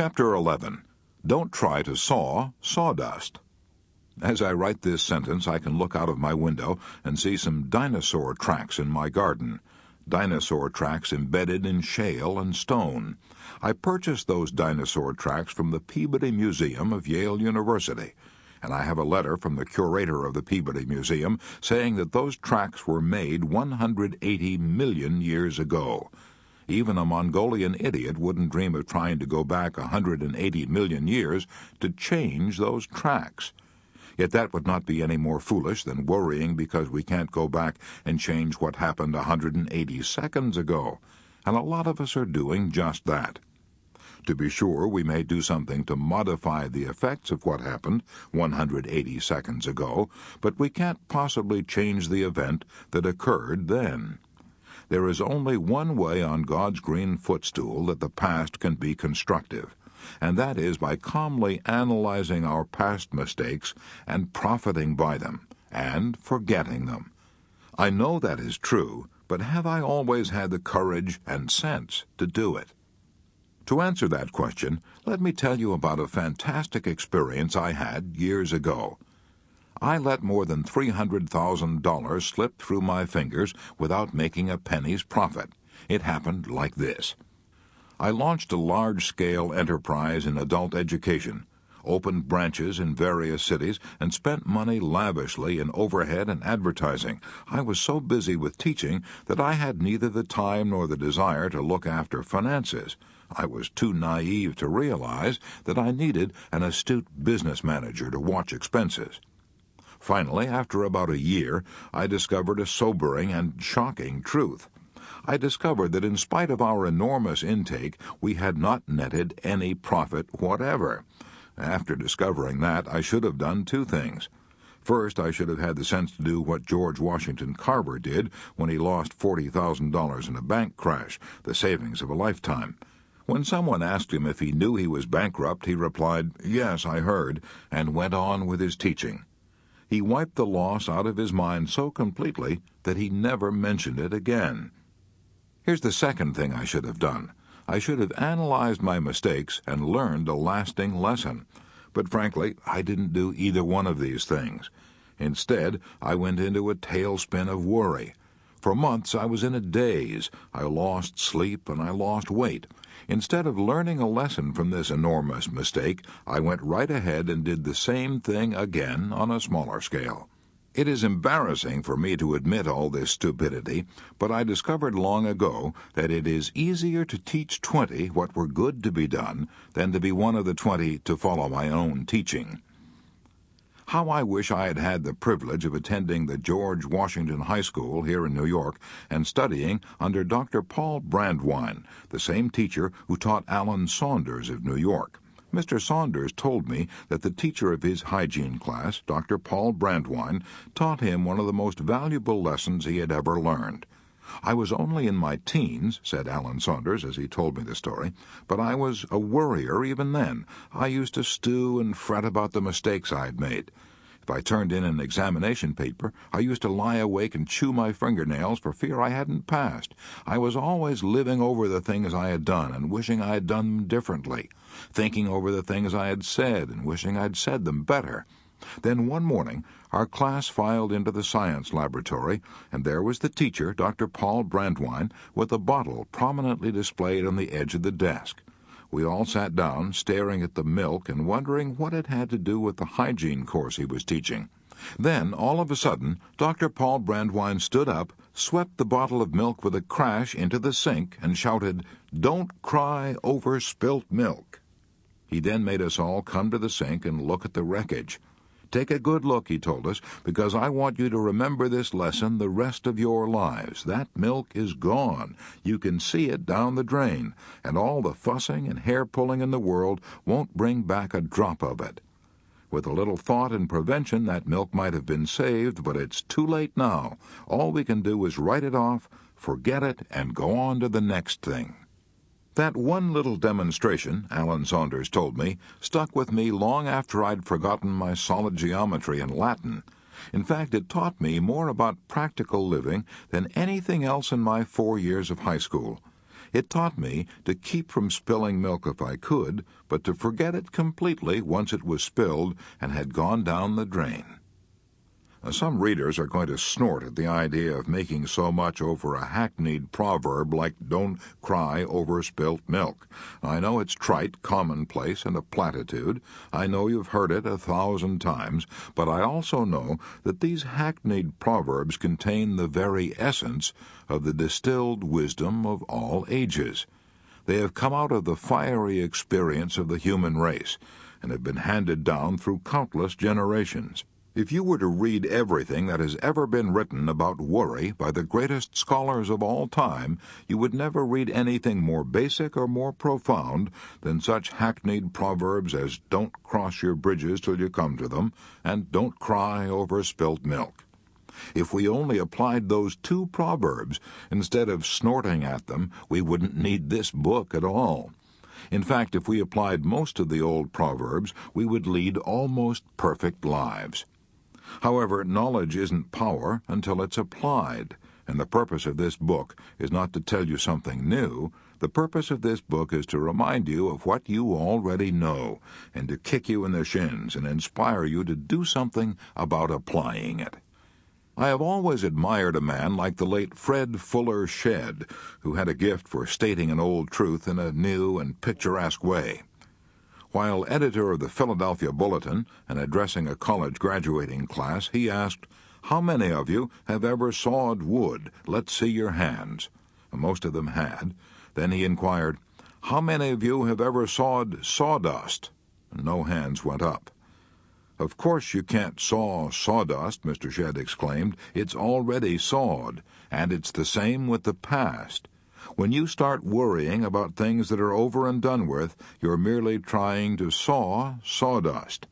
Chapter 11. Don't try to saw sawdust. As I write this sentence, I can look out of my window and see some dinosaur tracks in my garden. Dinosaur tracks embedded in shale and stone. I purchased those dinosaur tracks from the Peabody Museum of Yale University, and I have a letter from the curator of the Peabody Museum saying that those tracks were made 180 million years ago. Even a Mongolian idiot wouldn't dream of trying to go back 180 million years to change those tracks. Yet that would not be any more foolish than worrying because we can't go back and change what happened 180 seconds ago, and a lot of us are doing just that. To be sure, we may do something to modify the effects of what happened 180 seconds ago, but we can't possibly change the event that occurred then. There is only one way on God's green footstool that the past can be constructive, and that is by calmly analyzing our past mistakes and profiting by them, and forgetting them. I know that is true, but have I always had the courage and sense to do it? To answer that question, let me tell you about a fantastic experience I had years ago. I let more than $300,000 slip through my fingers without making a penny's profit. It happened like this. I launched a large-scale enterprise in adult education, opened branches in various cities, and spent money lavishly in overhead and advertising. I was so busy with teaching that I had neither the time nor the desire to look after finances. I was too naive to realize that I needed an astute business manager to watch expenses. Finally, after about a year, I discovered a sobering and shocking truth. I discovered that in spite of our enormous intake, we had not netted any profit whatever. After discovering that, I should have done two things. First, I should have had the sense to do what George Washington Carver did when he lost $40,000 in a bank crash, the savings of a lifetime. When someone asked him if he knew he was bankrupt, he replied, "Yes, I heard," and went on with his teaching. He wiped the loss out of his mind so completely that he never mentioned it again. Here's the second thing I should have done. I should have analyzed my mistakes and learned a lasting lesson. But frankly, I didn't do either one of these things. Instead, I went into a tailspin of worry. For months I was in a daze. I lost sleep and I lost weight. Instead of learning a lesson from this enormous mistake, I went right ahead and did the same thing again on a smaller scale. It is embarrassing for me to admit all this stupidity, but I discovered long ago that it is easier to teach 20 what were good to be done than to be one of the 20 to follow my own teaching. How I wish I had had the privilege of attending the George Washington High School here in New York and studying under Dr. Paul Brandwein, the same teacher who taught Alan Saunders of New York. Mr. Saunders told me that the teacher of his hygiene class, Dr. Paul Brandwein, taught him one of the most valuable lessons he had ever learned. "I was only in my teens," said Alan Saunders as he told me the story, "but I was a worrier even then. I used to stew and fret about the mistakes I had made. If I turned in an examination paper, I used to lie awake and chew my fingernails for fear I hadn't passed. I was always living over the things I had done and wishing I had done them differently, thinking over the things I had said and wishing I'd said them better. Then one morning, our class filed into the science laboratory, and there was the teacher, Dr. Paul Brandwein, with a bottle prominently displayed on the edge of the desk. We all sat down, staring at the milk and wondering what it had to do with the hygiene course he was teaching. Then, all of a sudden, Dr. Paul Brandwein stood up, swept the bottle of milk with a crash into the sink, and shouted, "Don't cry over spilt milk." He then made us all come to the sink and look at the wreckage. "Take a good look," he told us, "because I want you to remember this lesson the rest of your lives. That milk is gone. You can see it down the drain, and all the fussing and hair-pulling in the world won't bring back a drop of it. With a little thought and prevention, that milk might have been saved, but it's too late now. All we can do is write it off, forget it, and go on to the next thing." That one little demonstration, Alan Saunders told me, stuck with me long after I'd forgotten my solid geometry and Latin. In fact, it taught me more about practical living than anything else in my 4 years of high school. It taught me to keep from spilling milk if I could, but to forget it completely once it was spilled and had gone down the drain. Some readers are going to snort at the idea of making so much over a hackneyed proverb like "don't cry over spilt milk." I know it's trite, commonplace, and a platitude. I know you've heard it 1,000 times, but I also know that these hackneyed proverbs contain the very essence of the distilled wisdom of all ages. They have come out of the fiery experience of the human race and have been handed down through countless generations. If you were to read everything that has ever been written about worry by the greatest scholars of all time, you would never read anything more basic or more profound than such hackneyed proverbs as "don't cross your bridges till you come to them" and "don't cry over spilt milk." If we only applied those two proverbs instead of snorting at them, we wouldn't need this book at all. In fact, if we applied most of the old proverbs, we would lead almost perfect lives. However, knowledge isn't power until it's applied, and the purpose of this book is not to tell you something new. The purpose of this book is to remind you of what you already know, and to kick you in the shins and inspire you to do something about applying it. I have always admired a man like the late Fred Fuller Shedd, who had a gift for stating an old truth in a new and picturesque way. While editor of the Philadelphia Bulletin and addressing a college graduating class, he asked, "How many of you have ever sawed wood? Let's see your hands." Most of them had. Then he inquired, "How many of you have ever sawed sawdust?" No hands went up. "Of course you can't saw sawdust," Mr. Shedd exclaimed. "It's already sawed, and it's the same with the past. When you start worrying about things that are over and done with, you're merely trying to saw sawdust."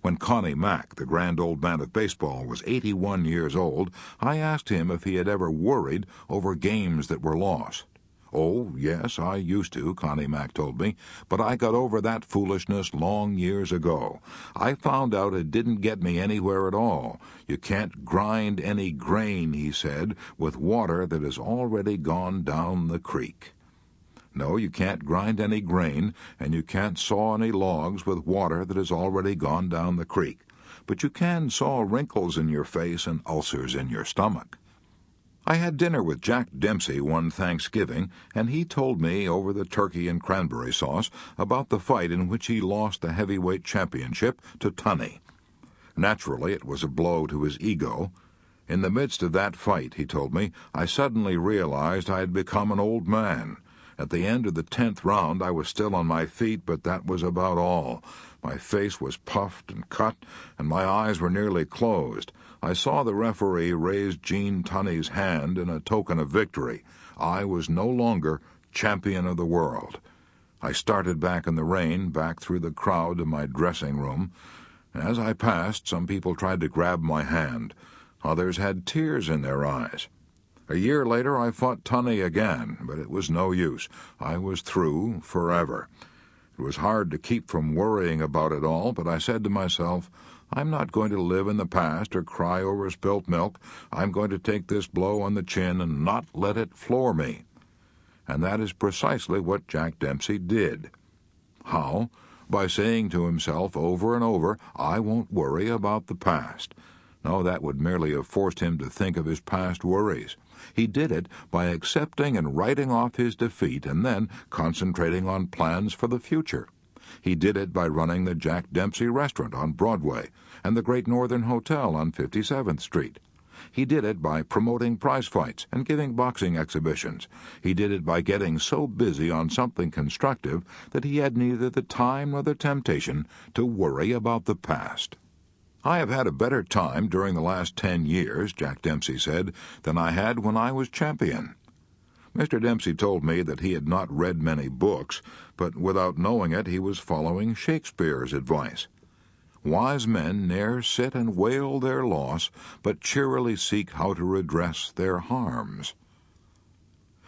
When Connie Mack, the grand old man of baseball, was 81 years old, I asked him if he had ever worried over games that were lost. "Oh, yes, I used to," Connie Mack told me, "but I got over that foolishness long years ago. I found out it didn't get me anywhere at all. You can't grind any grain," he said, "with water that has already gone down the creek." No, you can't grind any grain, and you can't saw any logs with water that has already gone down the creek. But you can saw wrinkles in your face and ulcers in your stomach. I had dinner with Jack Dempsey one Thanksgiving, and he told me over the turkey and cranberry sauce about the fight in which he lost the heavyweight championship to Tunney. Naturally, it was a blow to his ego. "In the midst of that fight," he told me, "I suddenly realized I had become an old man. At the end of the 10th round I was still on my feet, but that was about all. My face was puffed and cut, and my eyes were nearly closed. I saw the referee raise Gene Tunney's hand in a token of victory. I was no longer champion of the world. I started back in the rain, back through the crowd to my dressing room. As I passed, some people tried to grab my hand. Others had tears in their eyes. A year later I fought Tunney again, but it was no use. I was through forever. It was hard to keep from worrying about it all, but I said to myself, I'm not going to live in the past or cry over spilt milk. I'm going to take this blow on the chin and not let it floor me. And that is precisely what Jack Dempsey did. How? By saying to himself over and over, I won't worry about the past. No, that would merely have forced him to think of his past worries. He did it by accepting and writing off his defeat and then concentrating on plans for the future. He did it by running the Jack Dempsey restaurant on Broadway and the Great Northern Hotel on 57th Street. He did it by promoting prize fights and giving boxing exhibitions. He did it by getting so busy on something constructive that he had neither the time nor the temptation to worry about the past. I have had a better time during the last 10 years, Jack Dempsey said, than I had when I was champion. Mr. Dempsey told me that he had not read many books, but without knowing it he was following Shakespeare's advice. Wise men ne'er sit and wail their loss, but cheerily seek how to redress their harms.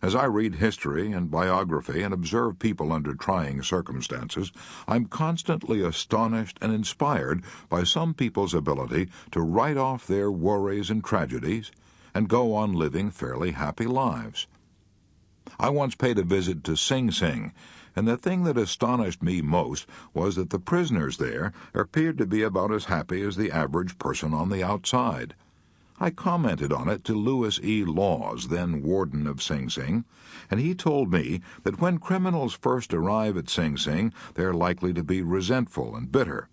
As I read history and biography and observe people under trying circumstances, I'm constantly astonished and inspired by some people's ability to write off their worries and tragedies and go on living fairly happy lives. I once paid a visit to Sing Sing, and the thing that astonished me most was that the prisoners there appeared to be about as happy as the average person on the outside. I commented on it to Louis E. Laws, then warden of Sing Sing, and he told me that when criminals first arrive at Sing Sing, they're likely to be resentful and bitter.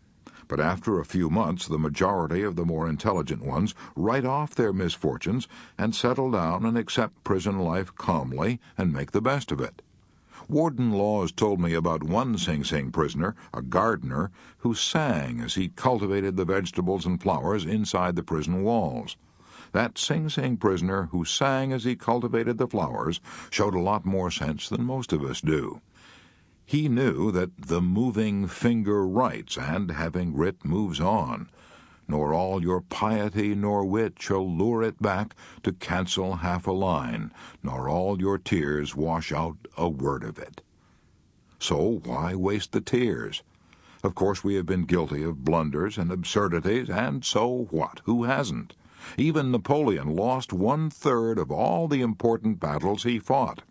But after a few months, the majority of the more intelligent ones write off their misfortunes and settle down and accept prison life calmly and make the best of it. Warden Laws told me about one Sing Sing prisoner, a gardener, who sang as he cultivated the vegetables and flowers inside the prison walls. That Sing Sing prisoner who sang as he cultivated the flowers showed a lot more sense than most of us do. He knew that the moving finger writes, and having writ moves on, nor all your piety nor wit shall lure it back to cancel half a line, nor all your tears wash out a word of it. So why waste the tears? Of course we have been guilty of blunders and absurdities, and so what? Who hasn't? Even Napoleon lost 1/3 of all the important battles he fought.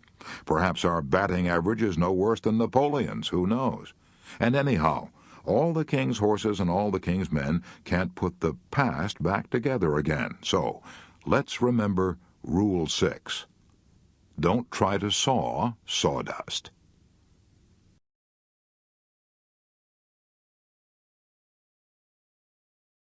Perhaps our batting average is no worse than Napoleon's, who knows? And anyhow, all the king's horses and all the king's men can't put the past back together again. So, let's remember Rule 6. Don't try to saw sawdust.